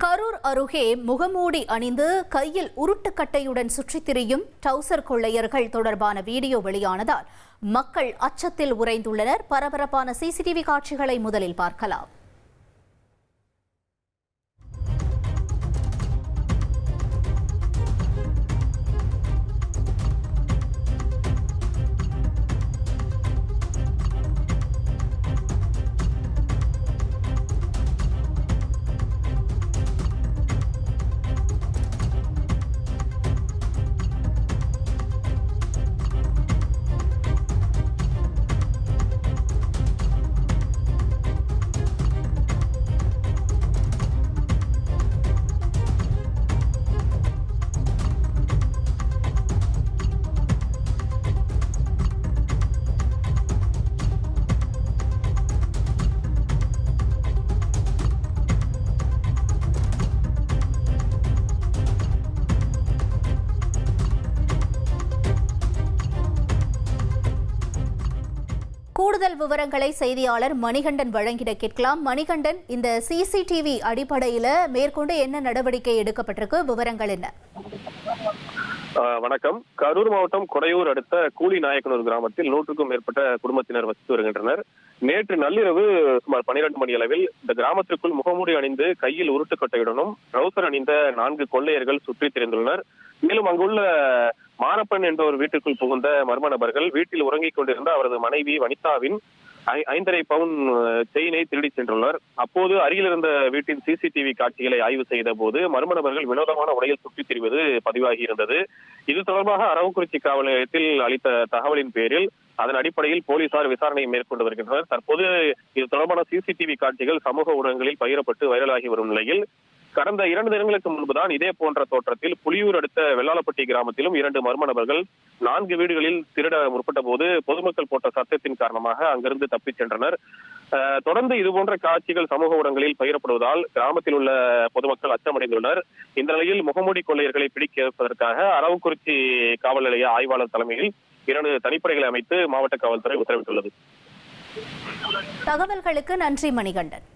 கரூர் அருகே முகமூடி அணிந்து கையில் உருட்டுக்கட்டையுடன் சுற்றித் திரியும் டவுசர் கொள்ளையர்கள் தொடர்பான வீடியோ வெளியானதால் மக்கள் அச்சத்தில் உறைந்துள்ளனர். பரபரப்பான சிசிடிவி காட்சிகளை முதலில் பார்க்கலாம். கூடுதல் விவரங்களை செய்தியாளர் மணிகண்டன் வழங்கிட கேட்கலாம். மணிகண்டன், இந்த சிசிடிவி அடிப்படையில் மேற்கொண்டு என்ன நடவடிக்கை எடுக்கப்பட்டிருக்கு? விவரங்கள் என்ன? வணக்கம். கரூர் மாவட்டம் கொடையூர் அடுத்த கூலி நாயக்கனூர் கிராமத்தில் 100க்கும் மேற்பட்ட குடும்பத்தினர் வசித்து வருகின்றனர். நேற்று நள்ளிரவு சுமார் 12 மணி அளவில் இந்த கிராமத்திற்குள் முகமூடி அணிந்து கையில் உருட்டுக்கட்டையுடனும் ட்ரௌசர் அணிந்த 4 கொள்ளையர்கள் சுற்றித் திரிந்துள்ளனர். மேலும் அங்குள்ள மாரப்பன் என்ற ஒரு வீட்டுக்குள் புகுந்த மர்ம நபர்கள் வீட்டில் உறங்கிக் கொண்டிருந்த அவரது மனைவி வனிதாவின் 5.5 பவுன் செயினை திருடி சென்றுள்ளனர். அப்போது அருகில் இருந்த வீட்டின் சிசிடிவி காட்சிகளை ஆய்வு செய்த போது மர்ம நபர்கள் வினோதமான உடையில் சுற்றித் திரிவது பதிவாகி இருந்தது. இது தொடர்பாக அரவக்குறிச்சி காவல் நிலையத்தில் அளித்த தகவலின் பேரில் அதன் அடிப்படையில் போலீசார் விசாரணையை மேற்கொண்டு வருகின்றனர். தற்போது இது தொடர்பான சிசிடிவி காட்சிகள் சமூக ஊடகங்களில் பகிரப்பட்டு வைரலாகி வரும் நிலையில் கடந்த 2 தினங்களுக்கு முன்புதான் இதே போன்ற தோற்றத்தில் புலியூர் அடுத்த வெள்ளாளப்பட்டி கிராமத்திலும் 2 மர்ம நபர்கள் 4 வீடுகளில் திருட முற்பட்ட போது பொதுமக்கள் போட்ட சத்தத்தின் காரணமாக அங்கிருந்து தப்பிச் சென்றனர். தொடர்ந்து இதுபோன்ற காட்சிகள் சமூக ஊடகங்களில் பகிரப்படுவதால் கிராமத்தில் உள்ள பொதுமக்கள் அச்சமடைந்துள்ளனர். இந்த நிலையில் முகமூடி கொள்ளையர்களை பிடிப்பதற்காக அரவக்குறிச்சி காவல் நிலைய ஆய்வாளர் தலைமையில் 2 தனிப்படைகளை அமைத்து மாவட்ட காவல்துறை உத்தரவிட்டுள்ளது. தகவல்களுக்கு நன்றி மணிகண்டன்.